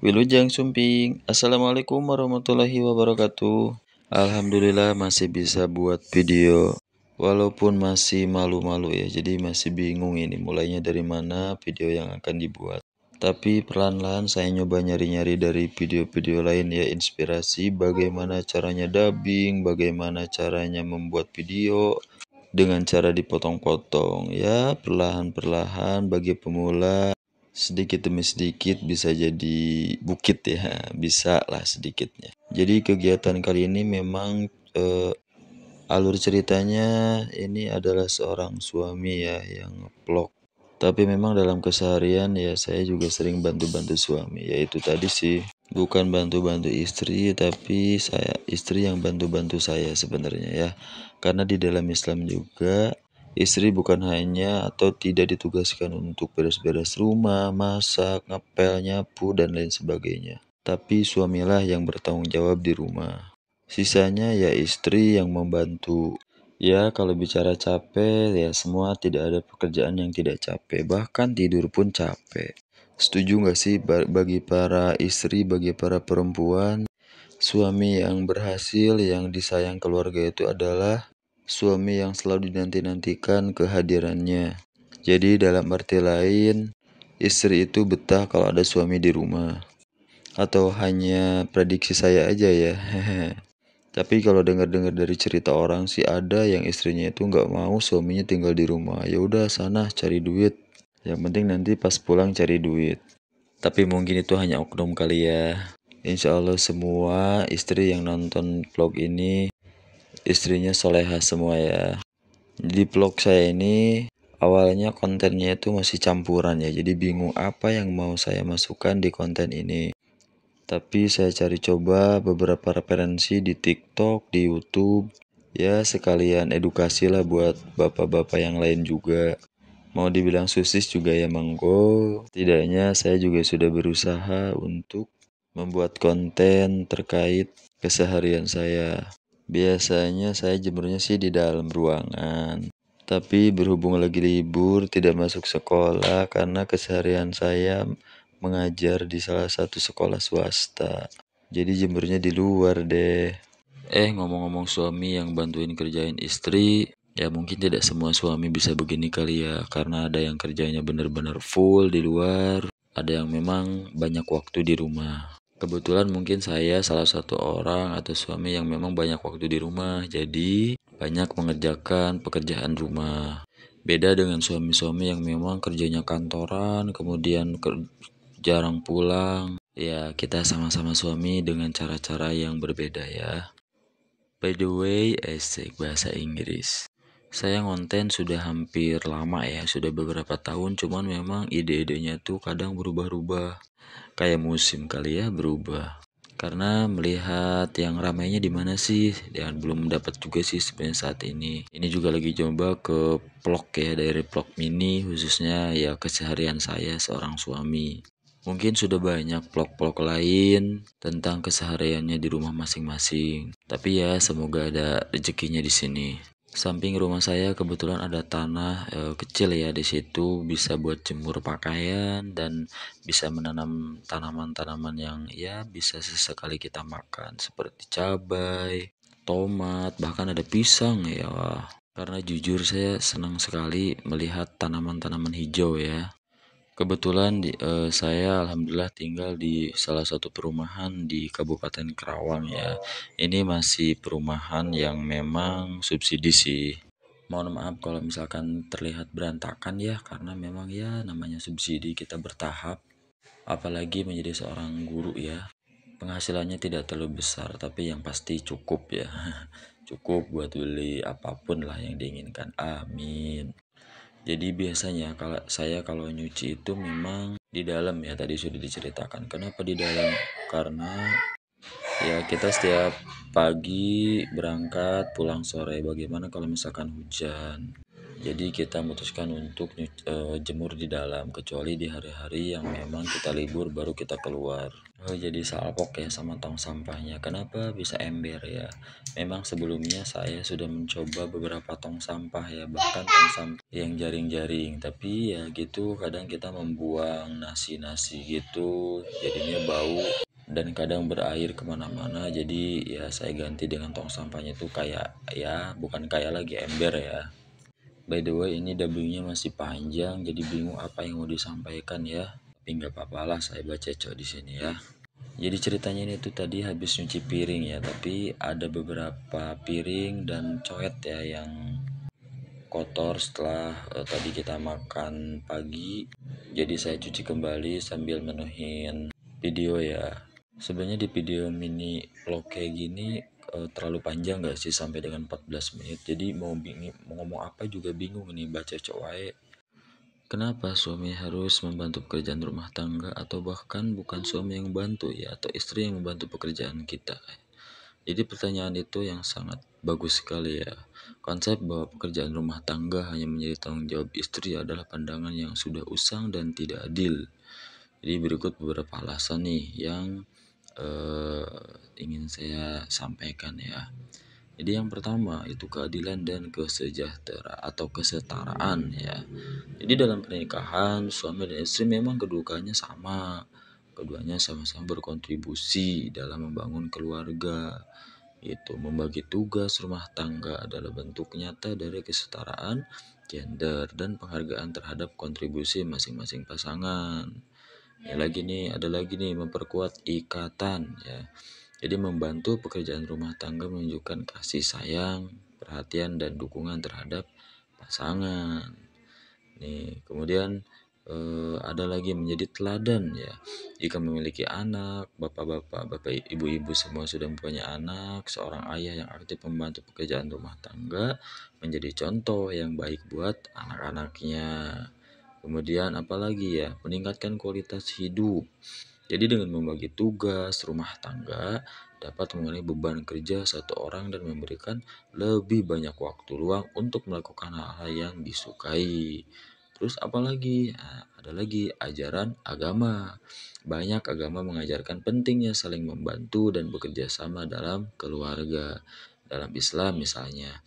Wilujeng Sumping. Assalamualaikum warahmatullahi wabarakatuh. Alhamdulillah masih bisa buat video. Walaupun masih malu-malu ya, jadi masih bingung ini mulainya dari mana video yang akan dibuat. Tapi perlahan-lahan saya nyoba nyari-nyari dari video-video lain ya, inspirasi bagaimana caranya dubbing, bagaimana caranya membuat video dengan cara dipotong-potong. Ya, perlahan-perlahan bagi pemula sedikit demi sedikit bisa jadi bukit ya, bisa lah sedikitnya. Jadi kegiatan kali ini memang alur ceritanya ini adalah seorang suami ya yang vlog. Tapi memang dalam keseharian ya saya juga sering bantu-bantu suami, yaitu tadi sih bukan bantu-bantu istri tapi istri yang bantu-bantu saya sebenarnya ya. Karena di dalam Islam juga istri bukan hanya atau tidak ditugaskan untuk beres-beres rumah, masak, ngepel, nyapu dan lain sebagainya. Tapi suamilah yang bertanggung jawab di rumah. Sisanya ya istri yang membantu. Ya, kalau bicara capek, ya semua tidak ada pekerjaan yang tidak capek. Bahkan tidur pun capek. Setuju nggak sih bagi para istri, bagi para perempuan, suami yang berhasil, yang disayang keluarga itu adalah suami yang selalu dinanti-nantikan kehadirannya. Jadi dalam arti lain, istri itu betah kalau ada suami di rumah. Atau hanya prediksi saya aja ya. Tapi kalau dengar-dengar dari cerita orang sih ada yang istrinya itu nggak mau suaminya tinggal di rumah. Ya udah sana cari duit. Yang penting nanti pas pulang cari duit. Tapi mungkin itu hanya oknum kali ya. Insya Allah semua istri yang nonton vlog ini istrinya soleha semua ya. Di vlog saya ini awalnya kontennya itu masih campuran ya. Jadi bingung apa yang mau saya masukkan di konten ini. Tapi saya cari coba beberapa referensi di TikTok, di YouTube. Ya sekalian edukasi lah buat bapak-bapak yang lain juga. Mau dibilang sukses juga ya monggo. Tidaknya saya juga sudah berusaha untuk membuat konten terkait keseharian saya. Biasanya saya jemurnya sih di dalam ruangan. Tapi berhubung lagi libur, tidak masuk sekolah karena keseharian saya mengajar di salah satu sekolah swasta. Jadi jemurnya di luar deh. Ngomong-ngomong suami yang bantuin kerjain istri, ya mungkin tidak semua suami bisa begini kali ya, karena ada yang kerjanya benar-benar full di luar, ada yang memang banyak waktu di rumah. Kebetulan mungkin saya salah satu orang atau suami yang memang banyak waktu di rumah, jadi banyak mengerjakan pekerjaan rumah. Beda dengan suami-suami yang memang kerjanya kantoran, kemudian jarang pulang. Ya, kita sama-sama suami dengan cara-cara yang berbeda ya. By the way, bahasa Inggris. Saya ngonten sudah hampir lama ya, sudah beberapa tahun, cuman memang ide-idenya tuh kadang berubah-ubah. Kayak musim kali ya berubah. Karena melihat yang ramainya di mana sih, dan belum dapat juga sih sebenarnya saat ini. Ini juga lagi coba ke vlog ya, dari vlog mini khususnya ya keseharian saya seorang suami. Mungkin sudah banyak vlog-vlog lain tentang kesehariannya di rumah masing-masing. Tapi ya semoga ada rezekinya di sini. Samping rumah saya kebetulan ada tanah kecil ya, di situ bisa buat jemur pakaian dan bisa menanam tanaman-tanaman yang ya bisa sesekali kita makan seperti cabai, tomat, bahkan ada pisang ya. Karena jujur saya senang sekali melihat tanaman-tanaman hijau ya. Kebetulan saya alhamdulillah tinggal di salah satu perumahan di Kabupaten Karawang ya. Ini masih perumahan yang memang subsidi sih. Mohon maaf kalau misalkan terlihat berantakan ya, karena memang ya namanya subsidi kita bertahap. Apalagi menjadi seorang guru ya. Penghasilannya tidak terlalu besar tapi yang pasti cukup ya. Cukup buat beli apapun lah yang diinginkan. Amin. Jadi biasanya kalau nyuci itu memang di dalam ya, tadi sudah diceritakan. Kenapa di dalam? Karena ya kita setiap pagi berangkat pulang sore. Bagaimana kalau misalkan hujan? Jadi kita memutuskan untuk jemur di dalam, kecuali di hari-hari yang memang kita libur baru kita keluar. Oh, jadi salpok ya sama tong sampahnya. Kenapa bisa ember ya? Memang sebelumnya saya sudah mencoba beberapa tong sampah ya, bahkan tong sampah yang jaring-jaring. Tapi ya gitu, kadang kita membuang nasi-nasi gitu, jadinya bau dan kadang berair kemana-mana. Jadi ya saya ganti dengan tong sampahnya itu kayak ya bukan kayak lagi ember ya. By the way, ini dubbingnya masih panjang, jadi bingung apa yang mau disampaikan ya. Tapi nggak apa-apa lah, saya baca cok di sini ya. Jadi ceritanya ini tuh tadi habis nyuci piring ya, tapi ada beberapa piring dan coet ya yang kotor setelah tadi kita makan pagi. Jadi saya cuci kembali sambil menuhin video ya. Sebenarnya di video mini vlog kayak gini terlalu panjang gak sih sampai dengan 14 menit. Jadi mau ngomong apa juga bingung nih baca cowok. Kenapa suami harus membantu pekerjaan rumah tangga atau bahkan bukan suami yang membantu ya atau istri yang membantu pekerjaan kita. Jadi pertanyaan itu yang sangat bagus sekali ya. Konsep bahwa pekerjaan rumah tangga hanya menjadi tanggung jawab istri adalah pandangan yang sudah usang dan tidak adil. Jadi berikut beberapa alasan nih yang ingin saya sampaikan ya. Jadi yang pertama itu keadilan dan kesejahteraan atau kesetaraan ya. Jadi dalam pernikahan suami dan istri memang kedudukannya sama. Keduanya sama-sama berkontribusi dalam membangun keluarga. Itu membagi tugas rumah tangga adalah bentuk nyata dari kesetaraan gender dan penghargaan terhadap kontribusi masing-masing pasangan. Ada lagi nih memperkuat ikatan ya. Jadi membantu pekerjaan rumah tangga menunjukkan kasih sayang, perhatian dan dukungan terhadap pasangan. Nih, kemudian ada lagi menjadi teladan ya. Jika memiliki anak, bapak ibu-ibu semua sudah mempunyai anak, seorang ayah yang aktif membantu pekerjaan rumah tangga menjadi contoh yang baik buat anak-anaknya. Kemudian apalagi ya, meningkatkan kualitas hidup. Jadi dengan membagi tugas rumah tangga dapat mengurangi beban kerja satu orang dan memberikan lebih banyak waktu luang untuk melakukan hal-hal yang disukai. Terus apalagi? Nah, ada lagi ajaran agama. Banyak agama mengajarkan pentingnya saling membantu dan bekerja sama dalam keluarga. Dalam Islam misalnya,